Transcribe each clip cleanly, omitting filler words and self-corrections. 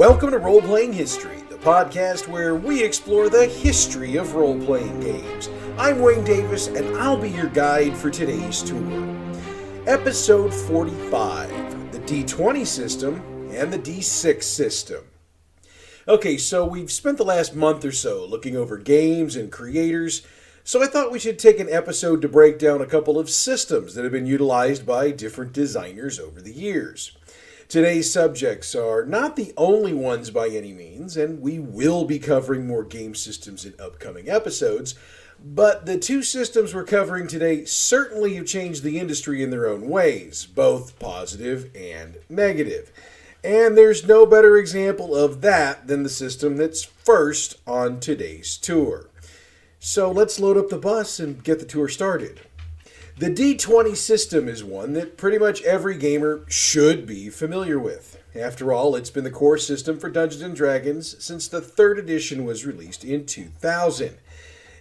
Welcome to Roleplaying History, the podcast where we explore the history of role-playing games. I'm Wayne Davis, and I'll be your guide for today's tour. Episode 45, the d20 system and the d6 system. Okay, so we've spent the last month or so looking over games and creators, so I thought we should take an episode to break down a couple of systems that have been utilized by different designers over the years. Today's subjects are not the only ones by any means, and we will be covering more game systems in upcoming episodes, but the two systems we're covering today certainly have changed the industry in their own ways, both positive and negative. And there's no better example of that than the system that's first on today's tour. So let's load up the bus and get the tour started. The d20 system is one that pretty much every gamer should be familiar with. After all, it's been the core system for Dungeons & Dragons since the 3rd edition was released in 2000.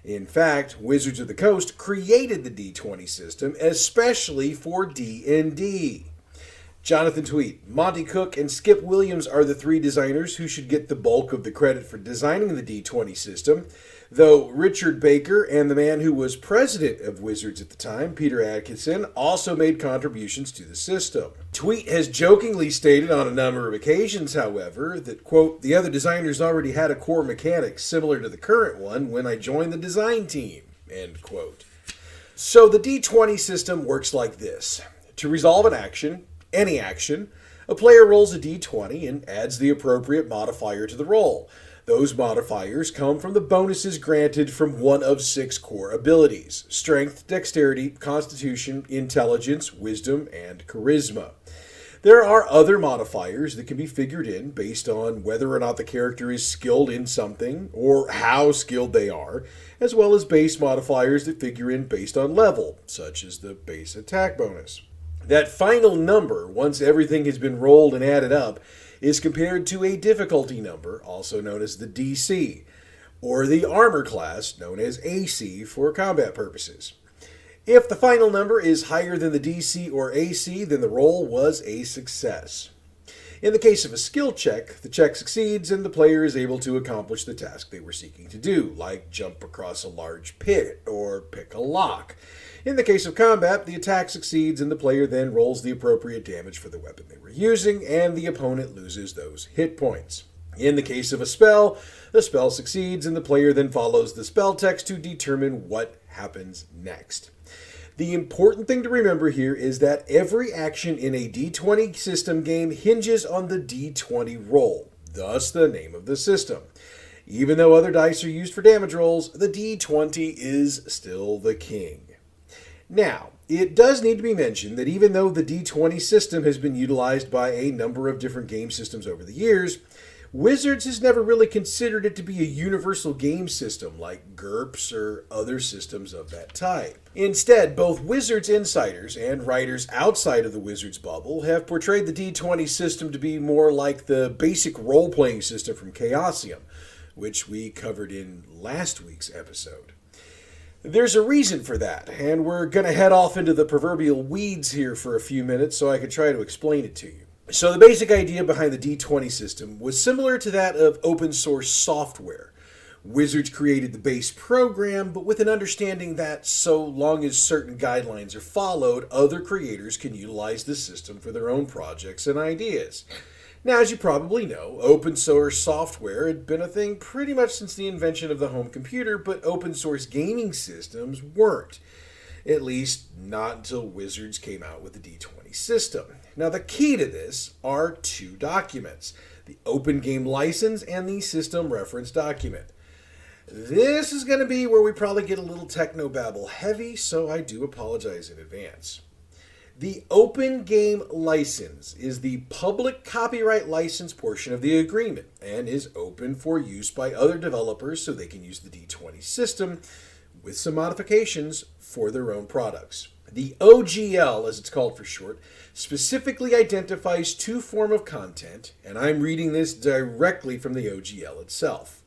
In fact, Wizards of the Coast created the d20 system especially for D&D. Jonathan Tweet, Monty Cook, and Skip Williams are the three designers who should get the bulk of the credit for designing the d20 system, though Richard Baker and the man who was president of Wizards at the time, Peter Atkinson, also made contributions to the system. Tweet has jokingly stated on a number of occasions, however, that, quote, the other designers already had a core mechanic similar to the current one when I joined the design team, end quote. So the d20 system works like this. To resolve an action, any action, a player rolls a d20 and adds the appropriate modifier to the roll. Those modifiers come from the bonuses granted from one of 6 core abilities: Strength, Dexterity, Constitution, Intelligence, Wisdom, and Charisma. There are other modifiers that can be figured in based on whether or not the character is skilled in something or how skilled they are, as well as base modifiers that figure in based on level, such as the base attack bonus. That final number, once everything has been rolled and added up, is compared to a difficulty number, also known as the DC, or the armor class, known as AC for combat purposes. If the final number is higher than the DC or AC, then the roll was a success. In the case of a skill check, the check succeeds and the player is able to accomplish the task they were seeking to do, like jump across a large pit or pick a lock. In the case of combat, the attack succeeds and the player then rolls the appropriate damage for the weapon they were using, and the opponent loses those hit points. In the case of a spell, the spell succeeds and the player then follows the spell text to determine what happens next. The important thing to remember here is that every action in a d20 system game hinges on the d20 roll, thus the name of the system. Even though other dice are used for damage rolls, the d20 is still the king. Now, it does need to be mentioned that even though the d20 system has been utilized by a number of different game systems over the years, Wizards has never really considered it to be a universal game system like GURPS or other systems of that type. Instead, both Wizards insiders and writers outside of the Wizards bubble have portrayed the d20 system to be more like the basic role-playing system from Chaosium, which we covered in last week's episode. There's a reason for that, and we're going to head off into the proverbial weeds here for a few minutes so I can try to explain it to you. So the basic idea behind the d20 system was similar to that of open source software. Wizards created the base program, but with an understanding that so long as certain guidelines are followed, other creators can utilize the system for their own projects and ideas. Now, as you probably know, open source software had been a thing pretty much since the invention of the home computer, but open source gaming systems weren't. At least not until Wizards came out with the d20 system. Now, the key to this are 2 documents: the Open Game License and the System Reference Document. This is going to be where we probably get a little technobabble heavy, so I do apologize in advance. The Open Game License is the public copyright license portion of the agreement and is open for use by other developers so they can use the d20 system with some modifications for their own products. The OGL, as it's called for short, specifically identifies 2 forms of content, and I'm reading this directly from the OGL itself.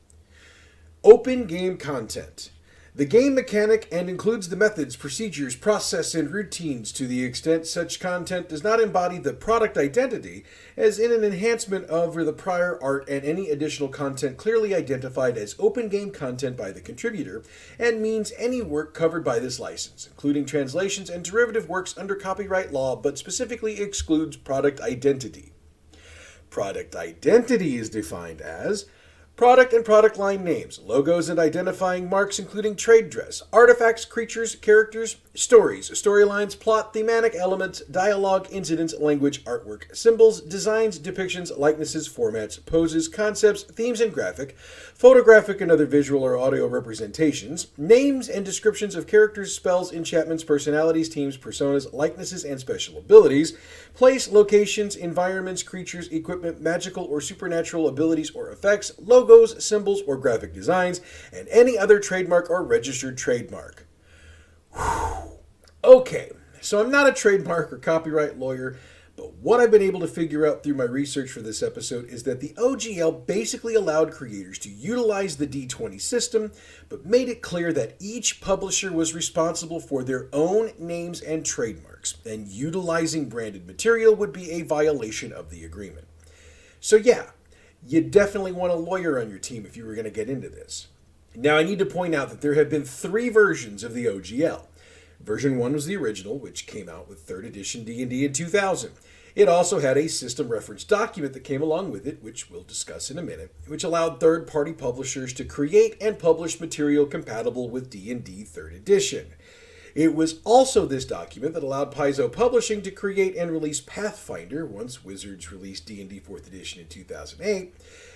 Open game content. The game mechanic and includes the methods, procedures, process, and routines to the extent such content does not embody the product identity, as in an enhancement of the prior art and any additional content clearly identified as open game content by the contributor, and means any work covered by this license, including translations and derivative works under copyright law, but specifically excludes product identity. Product identity is defined as product and product line names, logos and identifying marks including trade dress, artifacts, creatures, characters, stories, storylines, plot, thematic elements, dialogue, incidents, language, artwork, symbols, designs, depictions, likenesses, formats, poses, concepts, themes and photographic and other visual or audio representations, names and descriptions of characters, spells, enchantments, personalities, teams, personas, likenesses, and special abilities, place, locations, environments, creatures, equipment, magical or supernatural abilities or effects, logos, symbols, or graphic designs, and any other trademark or registered trademark. Okay, so I'm not a trademark or copyright lawyer, but what I've been able to figure out through my research for this episode is that the OGL basically allowed creators to utilize the d20 system, but made it clear that each publisher was responsible for their own names and trademarks, and utilizing branded material would be a violation of the agreement. So yeah, you definitely want a lawyer on your team if you were going to get into this. Now I need to point out that there have been 3 versions of the OGL. Version 1 was the original, which came out with 3rd edition D&D in 2000. It also had a system reference document that came along with it, which we'll discuss in a minute, which allowed third-party publishers to create and publish material compatible with D&D 3rd edition. It was also this document that allowed Paizo Publishing to create and release Pathfinder once Wizards released D&D 4th edition in 2008,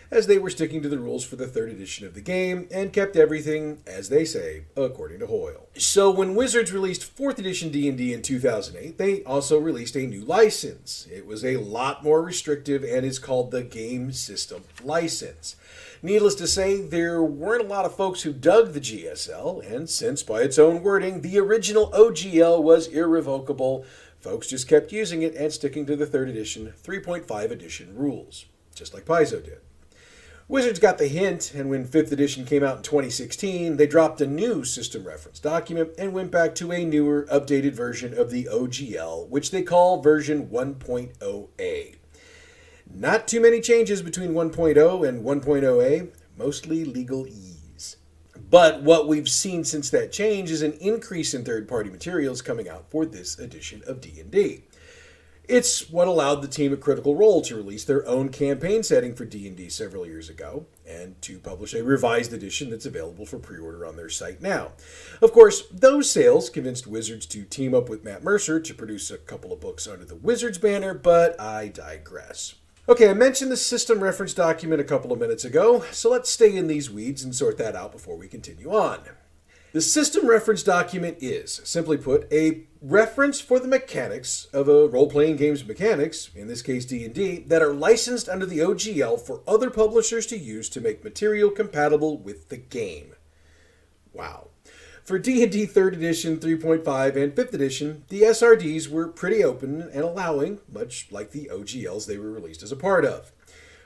as they were sticking to the rules for the 3rd edition of the game and kept everything, as they say, according to Hoyle. So when Wizards released 4th edition D&D in 2008, they also released a new license. It was a lot more restrictive and is called the Game System License. Needless to say, there weren't a lot of folks who dug the GSL, and since, by its own wording, the original OGL was irrevocable, folks just kept using it and sticking to the 3rd edition 3.5 edition rules, just like Paizo did. Wizards got the hint, and when 5th edition came out in 2016, they dropped a new system reference document and went back to a newer, updated version of the OGL, which they call version 1.0A. Not too many changes between 1.0 and 1.0A, mostly legalese. But what we've seen since that change is an increase in third-party materials coming out for this edition of D&D. It's what allowed the team at Critical Role to release their own campaign setting for D&D several years ago, and to publish a revised edition that's available for pre-order on their site now. Of course, those sales convinced Wizards to team up with Matt Mercer to produce a couple of books under the Wizards banner, but I digress. Okay, I mentioned the system reference document a couple of minutes ago, so let's stay in these weeds and sort that out before we continue on. The system reference document is, simply put, a reference for the mechanics of a role-playing game's mechanics, in this case D&D, that are licensed under the OGL for other publishers to use to make material compatible with the game. Wow. For D&D 3rd edition, 3.5, and 5th edition, the SRDs were pretty open and allowing, much like the OGLs they were released as a part of.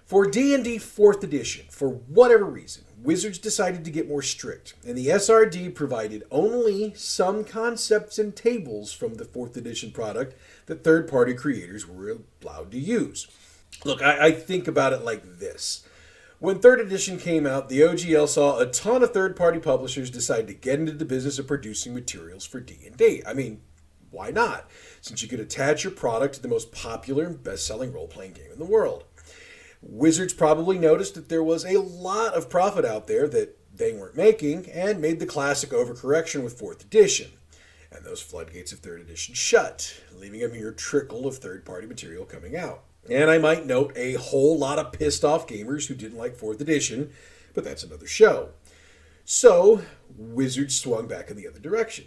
For D&D 4th edition, for whatever reason, Wizards decided to get more strict, and the SRD provided only some concepts and tables from the 4th edition product that third-party creators were allowed to use. Look, I think about it like this. When 3rd edition came out, the OGL saw a ton of third-party publishers decide to get into the business of producing materials for D&D. I mean, why not? Since you could attach your product to the most popular and best-selling role-playing game in the world. Wizards probably noticed that there was a lot of profit out there that they weren't making and made the classic overcorrection with 4th edition. And those floodgates of 3rd edition shut, leaving a mere trickle of third-party material coming out. And I might note a whole lot of pissed off gamers who didn't like 4th edition, but that's another show. So, Wizards swung back in the other direction.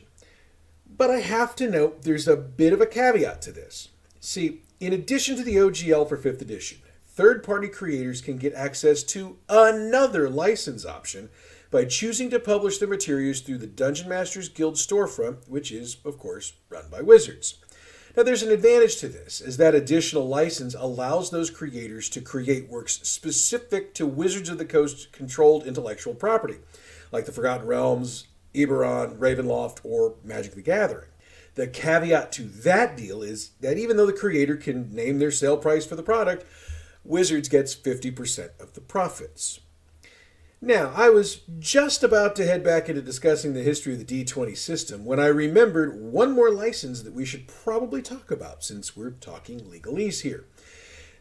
But I have to note there's a bit of a caveat to this. See, in addition to the OGL for 5th edition, third-party creators can get access to another license option by choosing to publish their materials through the Dungeon Masters Guild storefront, which is, of course, run by Wizards. Now, there's an advantage to this, as that additional license allows those creators to create works specific to Wizards of the Coast-controlled intellectual property, like the Forgotten Realms, Eberron, Ravenloft, or Magic the Gathering. The caveat to that deal is that even though the creator can name their sale price for the product, Wizards gets 50% of the profits. Now, I was just about to head back into discussing the history of the D20 system when I remembered one more license that we should probably talk about since we're talking legalese here.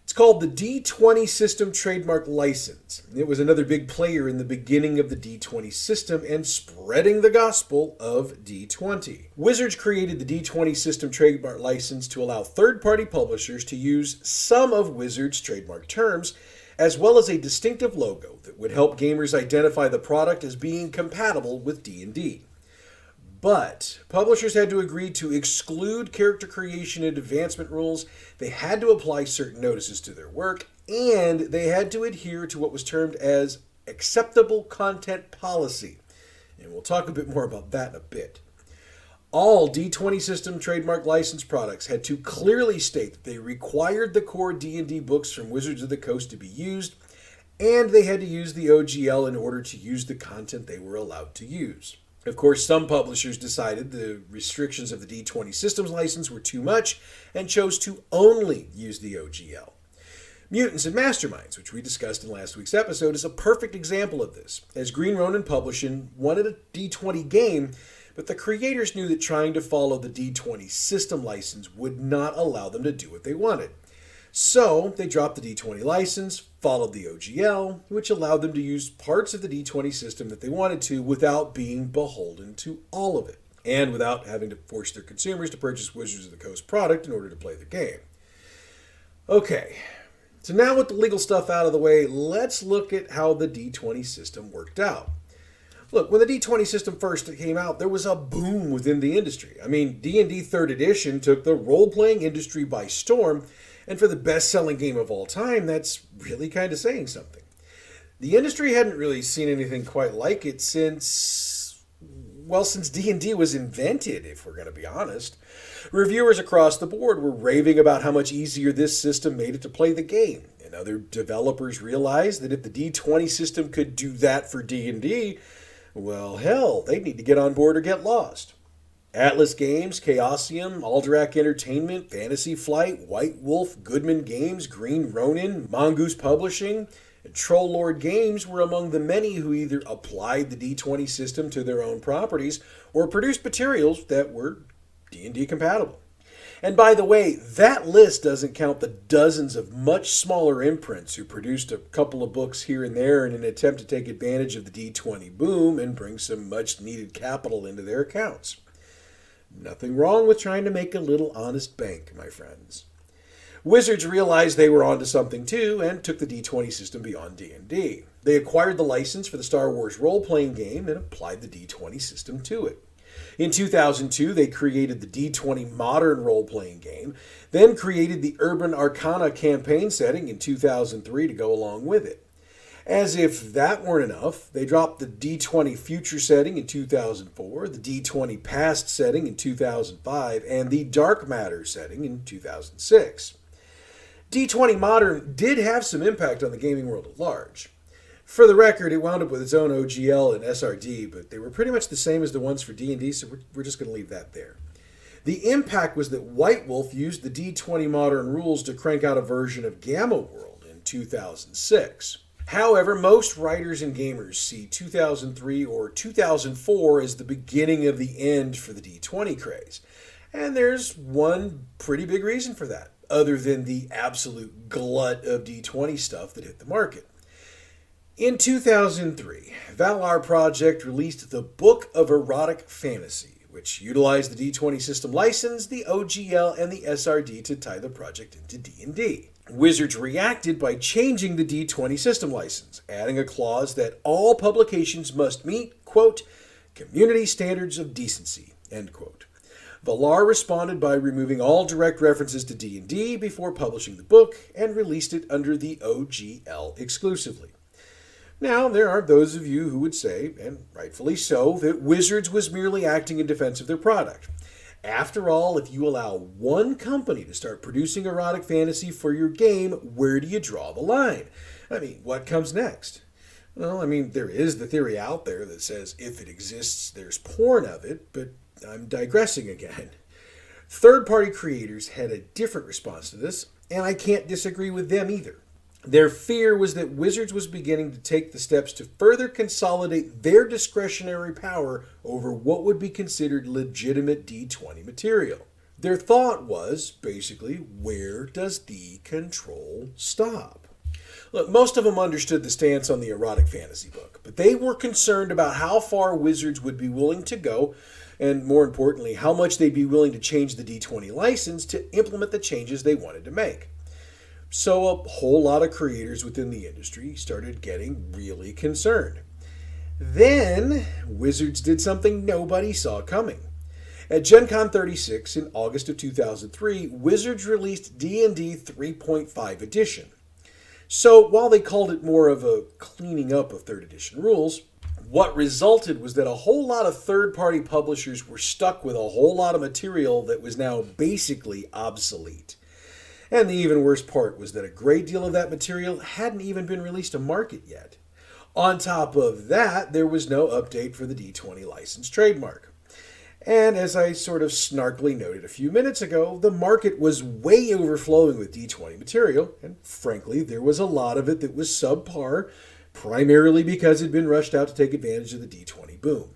It's called the D20 System Trademark License. It was another big player in the beginning of the D20 system and spreading the gospel of D20. Wizards created the D20 System Trademark License to allow third-party publishers to use some of Wizards' trademark terms, as well as a distinctive logo that would help gamers identify the product as being compatible with D&D. But publishers had to agree to exclude character creation and advancement rules, they had to apply certain notices to their work, and they had to adhere to what was termed as acceptable content policy. And we'll talk a bit more about that in a bit. All D20 System trademark license products had to clearly state that they required the core D&D books from Wizards of the Coast to be used, and they had to use the OGL in order to use the content they were allowed to use. Of course, some publishers decided the restrictions of the D20 Systems license were too much and chose to only use the OGL. Mutants and Masterminds, which we discussed in last week's episode, is a perfect example of this, as Green Ronin Publishing wanted a D20 game, but the creators knew that trying to follow the D20 system license would not allow them to do what they wanted. So they dropped the D20 license, followed the OGL, which allowed them to use parts of the D20 system that they wanted to without being beholden to all of it, and without having to force their consumers to purchase Wizards of the Coast product in order to play the game. Okay, so now with the legal stuff out of the way, let's look at how the D20 system worked out. Look, when the D20 system first came out, there was a boom within the industry. I mean, D&D 3rd edition took the role-playing industry by storm, and for the best-selling game of all time, that's really kind of saying something. The industry hadn't really seen anything quite like it since D&D was invented, if we're going to be honest. Reviewers across the board were raving about how much easier this system made it to play the game, and other developers realized that if the D20 system could do that for D&D, well, hell, they'd need to get on board or get lost. Atlas Games, Chaosium, Alderac Entertainment, Fantasy Flight, White Wolf, Goodman Games, Green Ronin, Mongoose Publishing, and Troll Lord Games were among the many who either applied the D20 system to their own properties or produced materials that were D&D compatible. And by the way, that list doesn't count the dozens of much smaller imprints who produced a couple of books here and there in an attempt to take advantage of the D20 boom and bring some much needed capital into their accounts. Nothing wrong with trying to make a little honest bank, my friends. Wizards realized they were onto something too and took the D20 system beyond D&D. They acquired the license for the Star Wars role-playing game and applied the D20 system to it. In 2002, they created the D20 Modern role-playing game, then created the Urban Arcana campaign setting in 2003 to go along with it. As if that weren't enough, they dropped the D20 Future setting in 2004, the D20 Past setting in 2005, and the Dark Matter setting in 2006. D20 Modern did have some impact on the gaming world at large. For the record, it wound up with its own OGL and SRD, but they were pretty much the same as the ones for D&D, so we're just going to leave that there. The impact was that White Wolf used the D20 Modern rules to crank out a version of Gamma World in 2006. However, most writers and gamers see 2003 or 2004 as the beginning of the end for the D20 craze. And there's one pretty big reason for that, other than the absolute glut of D20 stuff that hit the market. In 2003, Valar Project released the Book of Erotic Fantasy, which utilized the D20 system license, the OGL, and the SRD to tie the project into D&D. Wizards reacted by changing the D20 system license, adding a clause that all publications must meet, quote, community standards of decency, end quote. Valar responded by removing all direct references to D&D before publishing the book and released it under the OGL exclusively. Now, there are those of you who would say, and rightfully so, that Wizards was merely acting in defense of their product. After all, if you allow one company to start producing erotic fantasy for your game, where do you draw the line? I mean, what comes next? Well, I mean, there is the theory out there that says if it exists, there's porn of it, but I'm digressing again. Third party creators had a different response to this, and I can't disagree with them either. Their fear was that Wizards was beginning to take the steps to further consolidate their discretionary power over what would be considered legitimate D20 material. Their thought was, basically, where does the control stop? Look, most of them understood the stance on the erotic fantasy book, but they were concerned about how far Wizards would be willing to go, and more importantly, how much they'd be willing to change the D20 license to implement the changes they wanted to make. So a whole lot of creators within the industry started getting really concerned. Then Wizards did something nobody saw coming. At Gen Con 36 in August of 2003, Wizards released D&D 3.5 edition. So while they called it more of a cleaning up of 3rd edition rules, what resulted was that a whole lot of third-party publishers were stuck with a whole lot of material that was now basically obsolete. And the even worse part was that a great deal of that material hadn't even been released to market yet. On top of that, there was no update for the D20 license trademark. And as I sort of snarkily noted a few minutes ago, the market was way overflowing with D20 material, and frankly, there was a lot of it that was subpar, primarily because it had been rushed out to take advantage of the D20 boom.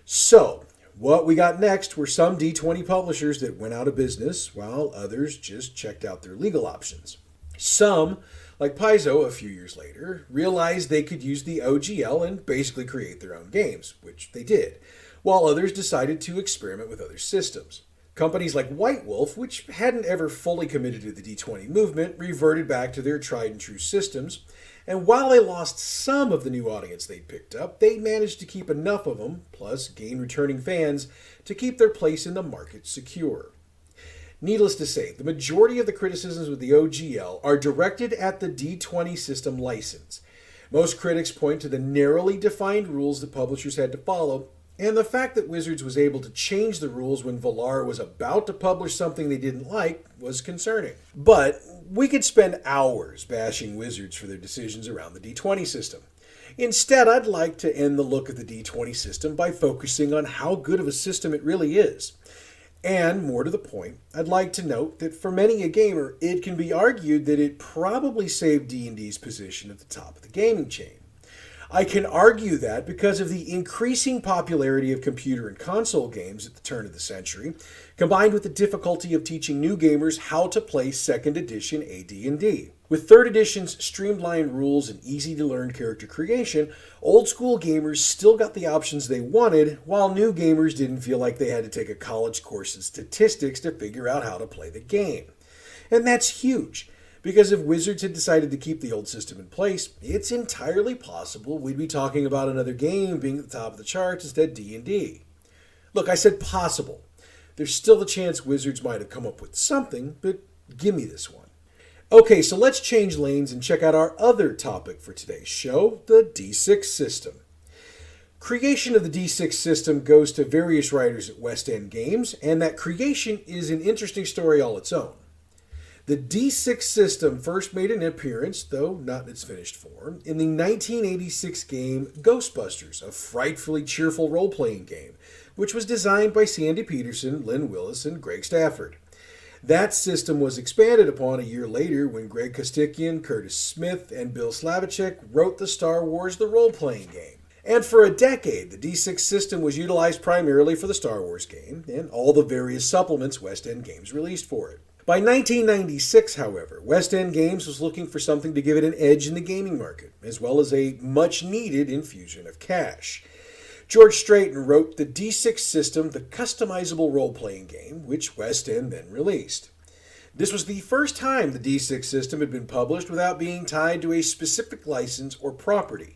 So, what we got next were some D20 publishers that went out of business, while others just checked out their legal options. Some, like Paizo a few years later, realized they could use the OGL and basically create their own games, which they did, while others decided to experiment with other systems. Companies like White Wolf, which hadn't ever fully committed to the D20 movement, reverted back to their tried and true systems, and while they lost some of the new audience they'd picked up, they managed to keep enough of them, plus gain returning fans, to keep their place in the market secure. Needless to say, the majority of the criticisms with the OGL are directed at the D20 system license. Most critics point to the narrowly defined rules that publishers had to follow, and the fact that Wizards was able to change the rules when Valar was about to publish something they didn't like was concerning. But we could spend hours bashing Wizards for their decisions around the D20 system. Instead, I'd like to end the look at the D20 system by focusing on how good of a system it really is. And more to the point, I'd like to note that for many a gamer, it can be argued that it probably saved D&D's position at the top of the gaming chain. I can argue that because of the increasing popularity of computer and console games at the turn of the century, combined with the difficulty of teaching new gamers how to play 2nd edition AD&D. With 3rd edition's streamlined rules and easy-to-learn character creation, old-school gamers still got the options they wanted, while new gamers didn't feel like they had to take a college course in statistics to figure out how to play the game. And that's huge. Because if Wizards had decided to keep the old system in place, it's entirely possible we'd be talking about another game being at the top of the charts instead of D&D. Look, I said possible. There's still a chance Wizards might have come up with something, but give me this one. Okay, so let's change lanes and check out our other topic for today's show, the D6 system. Creation of the D6 system goes to various writers at West End Games, and that creation is an interesting story all its own. The D6 system first made an appearance, though not in its finished form, in the 1986 game Ghostbusters, a frightfully cheerful role-playing game, which was designed by Sandy Peterson, Lynn Willis, and Greg Stafford. That system was expanded upon a year later when Greg Kostikian, Curtis Smith, and Bill Slavichek wrote the Star Wars The Role-Playing Game. And for a decade, the D6 system was utilized primarily for the Star Wars game and all the various supplements West End Games released for it. By 1996, however, West End Games was looking for something to give it an edge in the gaming market, as well as a much-needed infusion of cash. George Straighten wrote the D6 system, the customizable role-playing game, which West End then released. This was the first time the D6 system had been published without being tied to a specific license or property,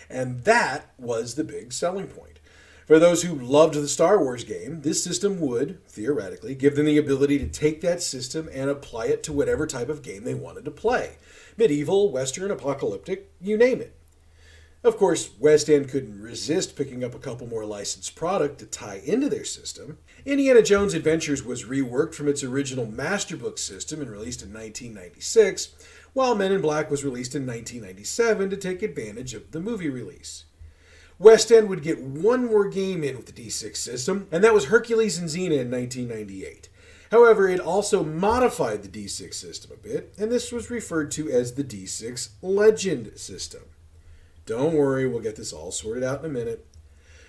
and that was the big selling point. For those who loved the Star Wars game, this system would, theoretically, give them the ability to take that system and apply it to whatever type of game they wanted to play. Medieval, Western, apocalyptic, you name it. Of course, West End couldn't resist picking up a couple more licensed product to tie into their system. Indiana Jones Adventures was reworked from its original Masterbook system and released in 1996, while Men in Black was released in 1997 to take advantage of the movie release. West End would get one more game in with the D6 system, and that was Hercules and Xena in 1998. However, it also modified the D6 system a bit, and this was referred to as the D6 Legend system. Don't worry, we'll get this all sorted out in a minute.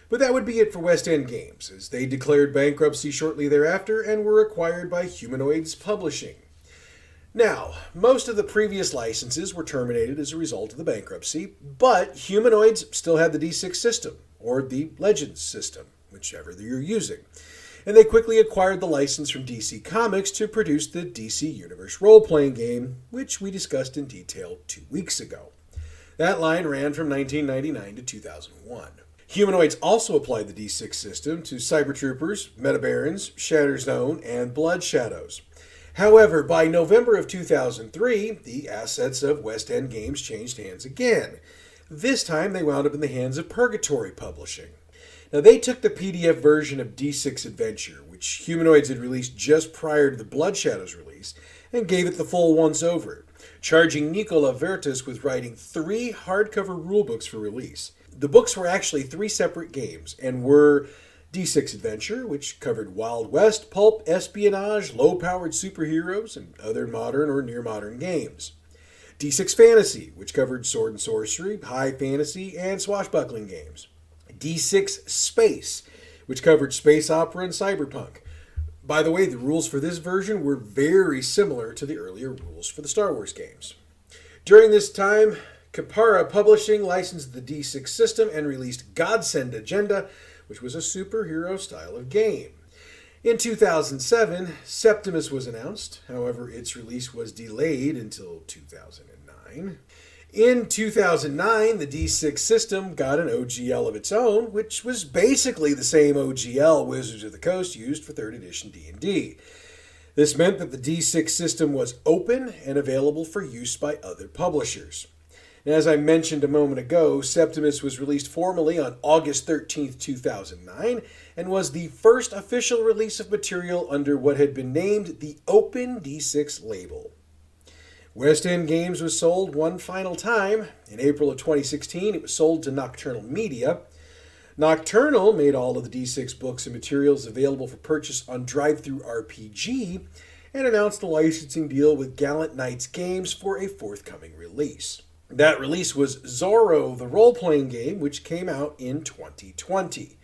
But that would be it for West End Games, as they declared bankruptcy shortly thereafter and were acquired by Humanoids Publishing. Now, most of the previous licenses were terminated as a result of the bankruptcy, but Humanoids still had the D6 system, or the Legends system, whichever you're using. And they quickly acquired the license from DC Comics to produce the DC Universe role-playing game, which we discussed in detail 2 weeks ago. That line ran from 1999 to 2001. Humanoids also applied the D6 system to Cyber Troopers, Metabarons, Shattered Zone, and Blood Shadows. However, by November of 2003, the assets of West End Games changed hands again. This time, they wound up in the hands of Purgatory Publishing. Now, they took the PDF version of D6 Adventure, which Humanoids had released just prior to the Blood Shadows release, and gave it the full once-over, charging Nicola Vertus with writing 3 hardcover rulebooks for release. The books were actually 3 separate games and were D6 Adventure, which covered Wild West, pulp, espionage, low-powered superheroes, and other modern or near-modern games. D6 Fantasy, which covered sword and sorcery, high fantasy, and swashbuckling games. D6 Space, which covered space opera and cyberpunk. By the way, the rules for this version were very similar to the earlier rules for the Star Wars games. During this time, Capara Publishing licensed the D6 system and released Godsend Agenda, which was a superhero style of game. In 2007, Septimus was announced. However, its release was delayed until 2009. In 2009, the D6 system got an OGL of its own, which was basically the same OGL Wizards of the Coast used for 3rd edition D&D. This meant that the D6 system was open and available for use by other publishers. And as I mentioned a moment ago, Septimus was released formally on August 13, 2009, and was the first official release of material under what had been named the Open D6 label. West End Games was sold one final time. In April of 2016, it was sold to Nocturnal Media. Nocturnal made all of the D6 books and materials available for purchase on Drive-Thru RPG and announced a licensing deal with Gallant Knights Games for a forthcoming release. That release was Zorro, the role-playing game, which came out in 2020.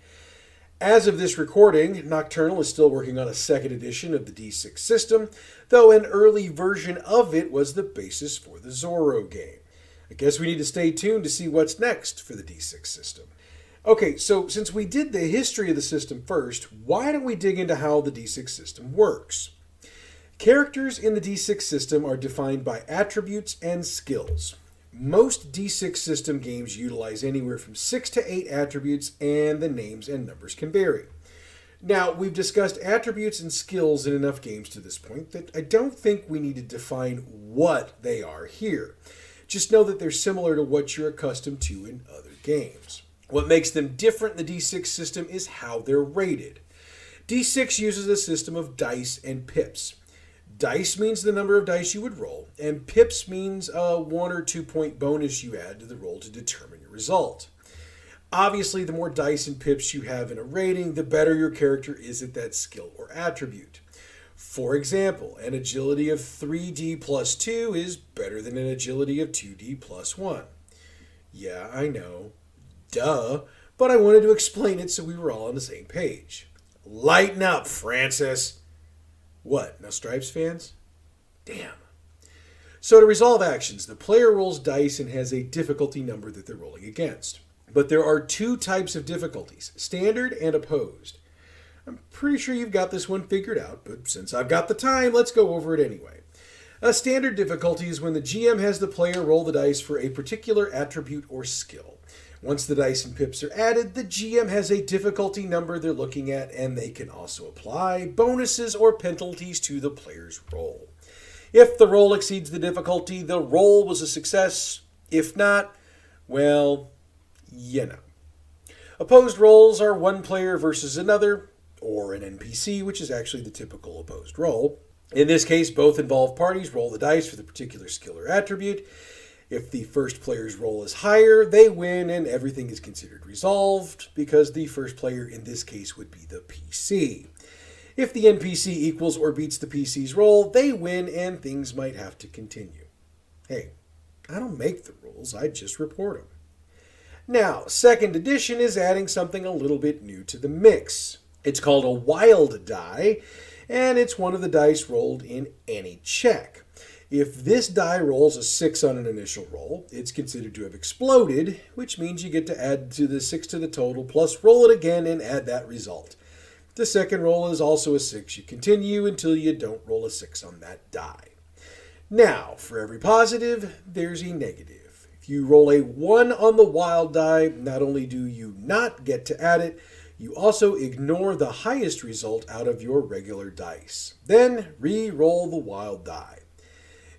As of this recording, Nocturnal is still working on a 2nd edition of the D6 system, though an early version of it was the basis for the Zorro game. I guess we need to stay tuned to see what's next for the D6 system. Okay, so since we did the history of the system first, why don't we dig into how the D6 system works? Characters in the D6 system are defined by attributes and skills. Most D6 system games utilize anywhere from 6 to 8 attributes, and the names and numbers can vary. Now, we've discussed attributes and skills in enough games to this point that I don't think we need to define what they are here. Just know that they're similar to what you're accustomed to in other games. What makes them different in the D6 system is how they're rated. D6 uses a system of dice and pips. Dice means the number of dice you would roll, and pips means a 1 or 2 point bonus you add to the roll to determine your result. Obviously, the more dice and pips you have in a rating, the better your character is at that skill or attribute. For example, an agility of 3D plus 2 is better than an agility of 2D plus 1. Yeah, I know. Duh. But I wanted to explain it so we were all on the same page. Lighten up, Francis. What, no Stripes fans? Damn. So to resolve actions, the player rolls dice and has a difficulty number that they're rolling against. But there are 2 types of difficulties, standard and opposed. I'm pretty sure you've got this one figured out, but since I've got the time, let's go over it anyway. A standard difficulty is when the GM has the player roll the dice for a particular attribute or skill. Once the dice and pips are added, the GM has a difficulty number they're looking at, and they can also apply bonuses or penalties to the player's roll. If the roll exceeds the difficulty, the roll was a success. If not, well, you know. Opposed roles are one player versus another, or an NPC, which is actually the typical opposed role. In this case, both involve parties roll the dice for the particular skill or attribute. If the first player's roll is higher, they win and everything is considered resolved, because the first player in this case would be the PC. If the NPC equals or beats the PC's roll, they win and things might have to continue. Hey, I don't make the rules, I just report them. Now, second edition is adding something a little bit new to the mix. It's called a wild die, and it's one of the dice rolled in any check. If this die rolls a 6 on an initial roll, it's considered to have exploded, which means you get to add to the 6 to the total, plus roll it again and add that result. If the second roll is also a 6, you continue until you don't roll a 6 on that die. Now, for every positive, there's a negative. If you roll a 1 on the wild die, not only do you not get to add it, you also ignore the highest result out of your regular dice. Then re-roll the wild die.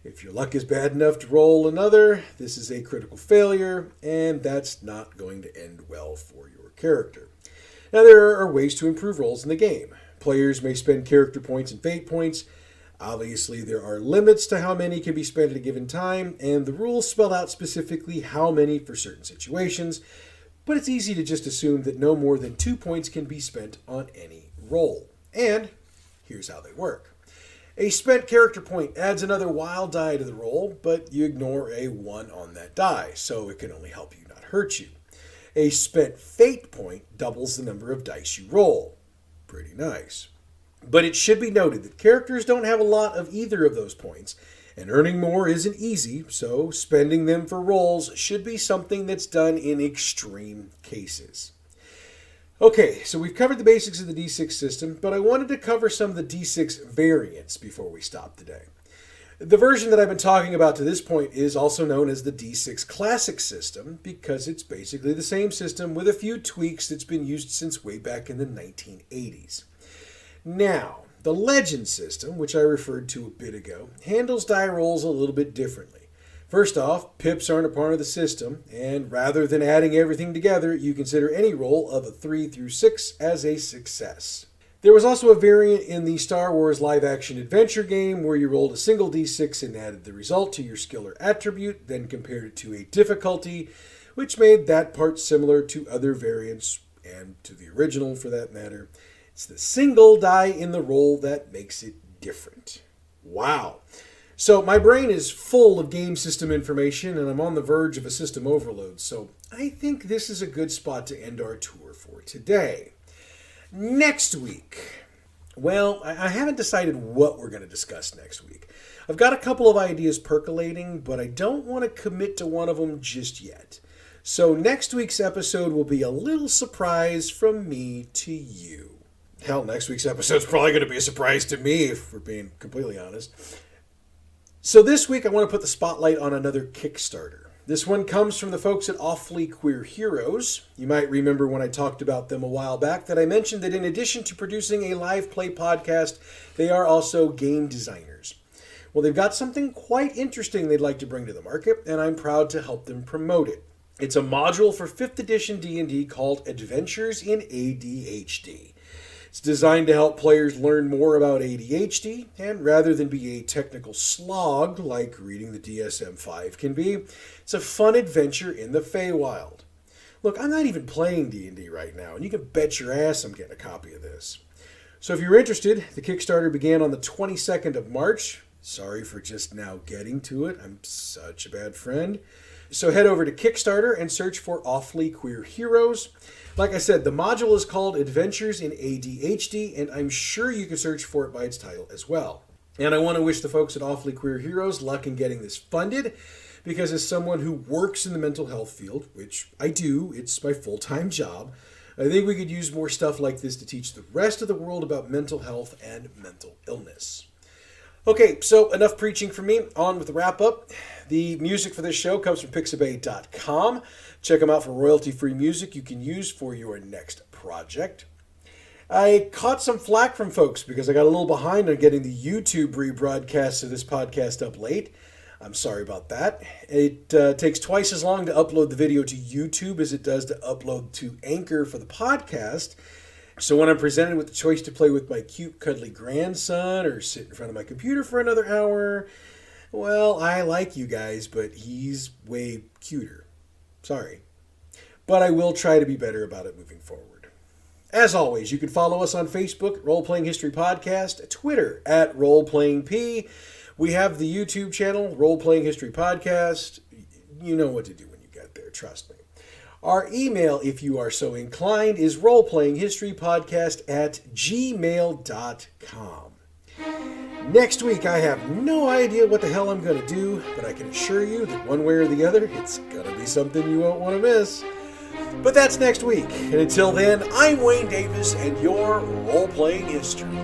If your luck is bad enough to roll another, this is a critical failure, and that's not going to end well for your character. Now, there are ways to improve rolls in the game. Players may spend character points and fate points. Obviously, there are limits to how many can be spent at a given time, and the rules spell out specifically how many for certain situations, but it's easy to just assume that no more than 2 points can be spent on any roll. And here's how they work. A spent character point adds another wild die to the roll, but you ignore a 1 on that die, so it can only help you, not hurt you. A spent fate point doubles the number of dice you roll. Pretty nice. But it should be noted that characters don't have a lot of either of those points, and earning more isn't easy, so spending them for rolls should be something that's done in extreme cases. Okay, so we've covered the basics of the D6 system, but I wanted to cover some of the D6 variants before we stop today. The version that I've been talking about to this point is also known as the D6 Classic system, because it's basically the same system with a few tweaks that's been used since way back in the 1980s. Now, the Legend system, which I referred to a bit ago, handles die rolls a little bit differently. First off, pips aren't a part of the system, and rather than adding everything together, you consider any roll of a 3 through 6 as a success. There was also a variant in the Star Wars live-action adventure game where you rolled a single d6 and added the result to your skill or attribute, then compared it to a difficulty, which made that part similar to other variants, and to the original for that matter. It's the single die in the roll that makes it different. Wow. So my brain is full of game system information, and I'm on the verge of a system overload, so I think this is a good spot to end our tour for today. Next week, well, I haven't decided what we're going to discuss next week. I've got a couple of ideas percolating, but I don't want to commit to one of them just yet. So next week's episode will be a little surprise from me to you. Hell, next week's episode's probably going to be a surprise to me, if we're being completely honest. So this week I want to put the spotlight on another Kickstarter. This one comes from the folks at Awfully Queer Heroes. You might remember when I talked about them a while back that I mentioned that in addition to producing a live play podcast, they are also game designers. Well, they've got something quite interesting they'd like to bring to the market, and I'm proud to help them promote it. It's a module for 5th edition D&D called Adventures in ADHD. It's designed to help players learn more about ADHD, and rather than be a technical slog like reading the DSM-5 can be, it's a fun adventure in the Feywild. Look, I'm not even playing D&D right now, and you can bet your ass I'm getting a copy of this. So if you're interested, the Kickstarter began on the 22nd of March. Sorry for just now getting to it. I'm such a bad friend. So head over to Kickstarter and search for Awfully Queer Heroes. Like I said, the module is called Adventures in ADHD, and I'm sure you can search for it by its title as well. And I want to wish the folks at Awfully Queer Heroes luck in getting this funded, because as someone who works in the mental health field, which I do, it's my full-time job, I think we could use more stuff like this to teach the rest of the world about mental health and mental illness. Okay, so enough preaching from me. On with the wrap-up. The music for this show comes from Pixabay.com. Check them out for royalty-free music you can use for your next project. I caught some flack from folks because I got a little behind on getting the YouTube rebroadcast of this podcast up late. I'm sorry about that. It takes twice as long to upload the video to YouTube as it does to upload to Anchor for the podcast. So when I'm presented with the choice to play with my cute, cuddly grandson or sit in front of my computer for another hour, well, I like you guys, but he's way cuter. Sorry. But I will try to be better about it moving forward. As always, you can follow us on Facebook, Roleplaying History Podcast, Twitter at RoleplayingP. We have the YouTube channel, Roleplaying History Podcast. You know what to do when you get there, trust me. Our email, if you are so inclined, is roleplayinghistorypodcast@gmail.com. Next week, I have no idea what the hell I'm going to do, but I can assure you that one way or the other, it's going to be something you won't want to miss. But that's next week. And until then, I'm Wayne Davis, and your Role-Playing History.